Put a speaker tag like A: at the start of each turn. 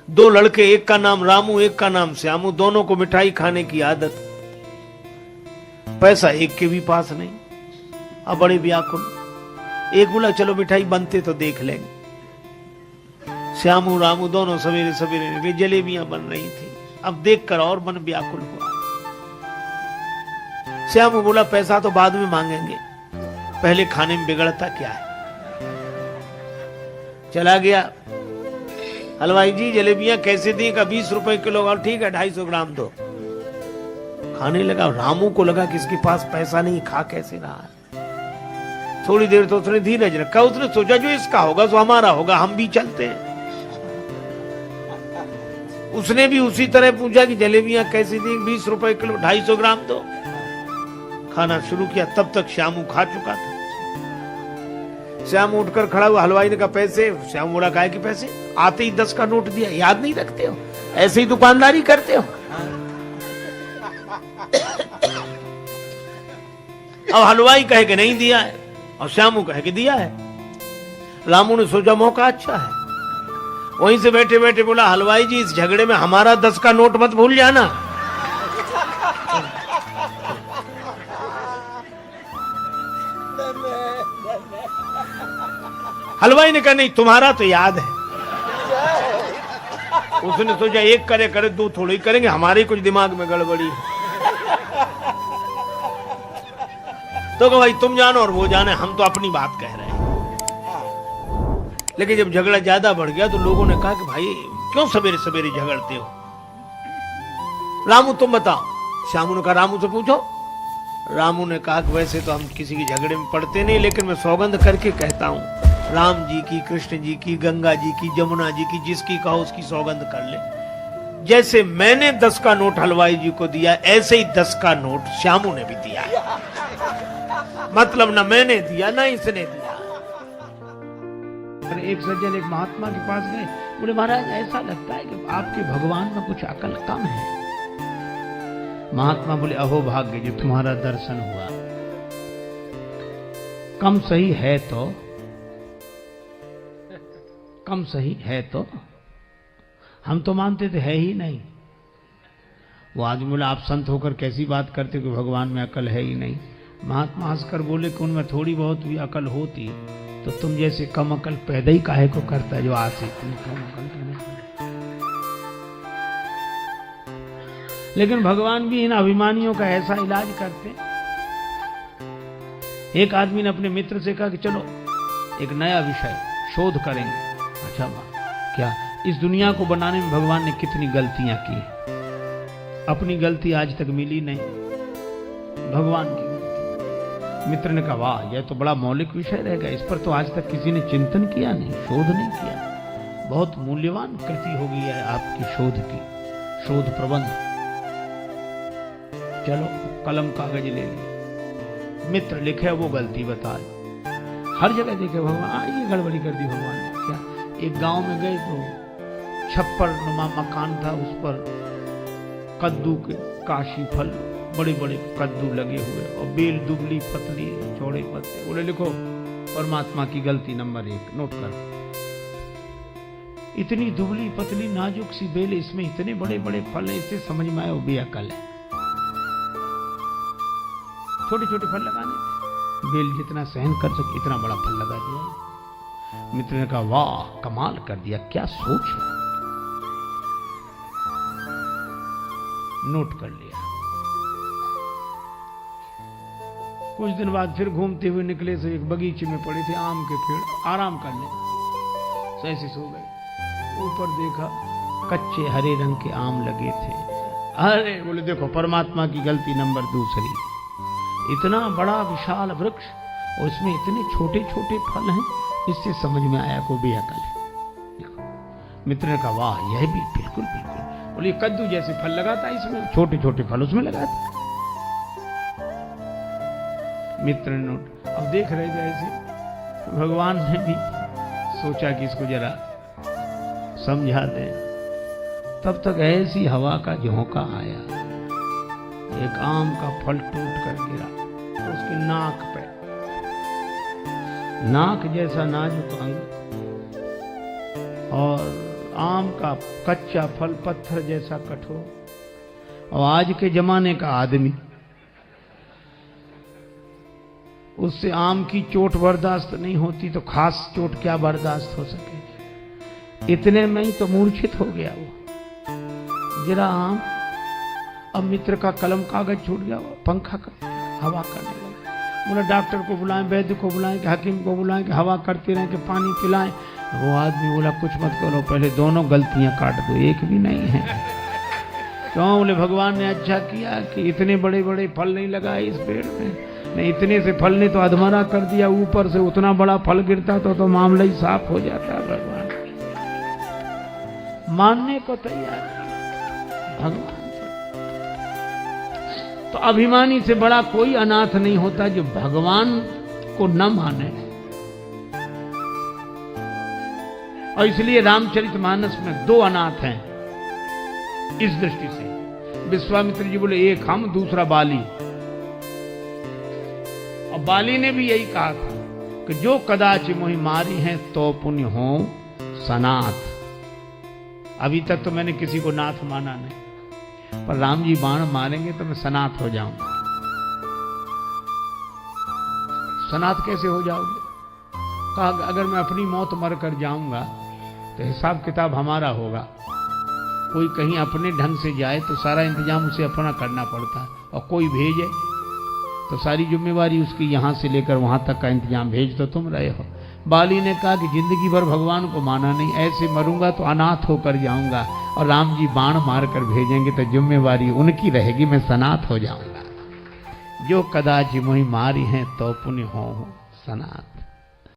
A: दो लड़के, एक का नाम रामू एक का नाम श्यामू, दोनों को मिठाई खाने की आदत। पैसा एक के भी पास नहीं। अब बड़े व्याकुल। एक बोला चलो मिठाई बनते तो देख लेंगे। श्यामू रामू दोनों सवेरे सवेरे निकले, जलेबियां बन रही थी। अब देखकर और मन व्याकुल हुआ। श्यामू बोला पैसा तो बाद में मांगेंगे, पहले खाने में बिगड़ता क्या है। चला गया। हलवाई जी जलेबियां कैसे दी? का 20 रुपए किलो। और ठीक है 250 ग्राम दो। खाने लगा। रामू को लगा कि इसके पास पैसा नहीं, खा कैसे रहा है। थोड़ी देर तो उसने धीरज रखा। उसने सोचा जो इसका होगा सो हमारा होगा, हम भी चलते हैं। उसने भी उसी तरह पूछा कि जलेबियां कैसी दी? 20 रुपए किलो, 250 ग्राम दो। खाना शुरू किया। तब तक श्यामू खा चुका था। श्यामू उठकर खड़ा हुआ। हलवाई ने कहा पैसे? श्यामू बोला काहे के पैसे? आते ही 10 का नोट दिया। याद नहीं रखते हो? ऐसे ही दुकानदारी करते हो? अब हलवाई कहे कि नहीं दिया है और श्यामू कहे कि दिया है। रामू ने सोचा मौका अच्छा है। वहीं से बैठे बैठे बोला हलवाई जी इस झगड़े में हमारा 10 का नोट मत भूल जाना। हलवाई ने कहा नहीं तुम्हारा तो याद है। उसने सोचा एक करे करे दो थोड़ी करेंगे, हमारे कुछ दिमाग में गड़बड़ी है। तो कहा भाई तुम जानो और वो जाने, हम तो अपनी बात कह रहे हैं। लेकिन जब झगड़ा ज्यादा बढ़ गया तो लोगों ने कहा कि भाई क्यों सवेरे सवेरे झगड़ते हो? रामू तुम बताओ। श्यामू ने कहा रामू से पूछो। रामू ने कहा कि वैसे तो हम किसी के झगड़े में पड़ते नहीं, लेकिन मैं सौगंध करके कहता हूं, राम जी की, कृष्ण जी की, गंगा जी की, जमुना जी की, जिसकी कहो उसकी सौगंध कर ले। जैसे मैंने 10 का नोट हलवाई जी को दिया, ऐसे ही 10 का नोट श्यामू ने भी दिया। मतलब ना मैंने दिया ना इसने दिया। एक सज्जन एक महात्मा के पास गए। बोले महाराज ऐसा लगता है कि आपके भगवान में कुछ अकल कम है। महात्मा बोले अहो भाग्य जो तुम्हारा दर्शन हुआ। कम सही है तो, कम सही है तो, हम तो मानते थे है ही नहीं। वो आदमी बोला आप संत होकर कैसी बात करते कि भगवान में अकल है ही नहीं। महात्मा हंसकर बोले कि उनमें थोड़ी बहुत भी अकल होती तो तुम जैसे कम अकल पैदा ही काहे को करता जो आज से तुम कम अकल करने। लेकिन भगवान भी इन अभिमानियों का ऐसा इलाज करते। एक आदमी ने अपने मित्र से कहा कि चलो एक नया विषय शोध करेंगे। अच्छा क्या? इस दुनिया को बनाने में भगवान ने कितनी गलतियां की? अपनी गलती आज तक मिली नहीं, भगवान की गलती। मित्र ने कहा वाह यह तो बड़ा मौलिक विषय रहेगा, इस पर तो आज तक किसी ने चिंतन किया नहीं, शोध नहीं किया। बहुत मूल्यवान कृति होगी है आपकी शोध की, शोध प्रबंध। चलो कलम कागज ले लिए। मित्र लिखे वो गलती बता। हर जगह देखे भगवान ये गड़बड़ी कर दी भगवान ने। क्या? एक गांव में गए तो छप्पर नुमा मकान था, उस पर कद्दू के काशी फल, बड़े बड़े कद्दू लगे हुए और बेल दुबली पतली चौड़े पत्ते। बोले लिखो परमात्मा की गलती नंबर 1 नोट करो। इतनी दुबली पतली नाजुक सी बेल, इसमें इतने बड़े बड़े फल हैं, इससे समझ में आया वो बेअकल है। छोटे छोटे फल लगाने, बेल जितना सहन कर सके इतना बड़ा फल लगा दिया। मित्र ने कहा वाह कमाल कर दिया, क्या सोच है। नोट कर लिया। कुछ दिन बाद फिर घूमते हुए निकले से एक बगीचे में पड़े थे आम के पेड़, आराम करने से ऐसे सो गए। ऊपर देखा कच्चे हरे रंग के आम लगे थे। अरे बोले देखो परमात्मा की गलती नंबर 2। इतना बड़ा विशाल वृक्ष और इसमें इतने छोटे छोटे फल हैं, इससे समझ में आया को बेअकल है। मित्र ने कहा वाह यह भी बिल्कुल बिल्कुल। बोले कद्दू जैसे फल लगाता इसमें, छोटे छोटे फल उसमें लगाता। मित्र ने नोट। अब देख रहे थे ऐसे, भगवान ने भी सोचा कि इसको जरा समझा दें। तब तक ऐसी हवा का झोंका आया, एक आम का फल टूट कर गिरा उसकी नाक पे। नाक जैसा नाजुक अंग और आम का कच्चा फल पत्थर जैसा कठोर, और आज के जमाने का आदमी उससे आम की चोट बर्दाश्त नहीं होती तो खास चोट क्या बर्दाश्त हो सके। इतने में ही तो मूर्छित हो गया वो। जरा आम, अब मित्र का कलम कागज छूट गया, पंखा कर हवा करने लगा। बोला डॉक्टर को बुलाएं, वैद्य को बुलाएं, कि हकीम को बुलाएं, कि हवा करते रहें, कि पानी पिलाएं। वो आदमी बोला कुछ मत करो, पहले दोनों गलतियां काट दो, एक भी नहीं है। क्यों? बोले भगवान ने अच्छा किया कि इतने बड़े बड़े फल नहीं लगाए इस पेड़ में, नहीं इतने से फल ने तो अधमरा कर दिया, ऊपर से उतना बड़ा फल गिरता तो मामला ही साफ हो जाता। भगवान मानने को तैयार भगवान। तो अभिमानी से बड़ा कोई अनाथ नहीं होता जो भगवान को न माने। और इसलिए रामचरितमानस में दो अनाथ हैं इस दृष्टि से। विश्वामित्र जी बोले एक हम, दूसरा बाली। और बाली ने भी यही कहा था कि जो कदाच मोहि मारी हैं तो पुण्य हो सनाथ। अभी तक तो मैंने किसी को नाथ माना नहीं, पर राम जी बाण मारेंगे तो मैं सनाथ हो जाऊंगा। सनाथ कैसे हो जाओगे? कहा अगर मैं अपनी मौत मर कर जाऊंगा तो हिसाब किताब हमारा होगा। कोई कहीं अपने ढंग से जाए तो सारा इंतजाम उसे अपना करना पड़ता है, और कोई भेजे तो सारी जिम्मेवारी उसकी, यहां से लेकर वहां तक का इंतजाम भेज तो तुम रहे हो। बाली ने कहा कि जिंदगी भर भगवान को माना नहीं, ऐसे मरूंगा तो अनाथ होकर जाऊंगा, और राम जी बाण मार कर भेजेंगे तो जिम्मेवारी उनकी रहेगी, मैं सनाथ हो जाऊंगा। जो कदाच मोहि मारी हैं तो पुण्य हो सनाथ।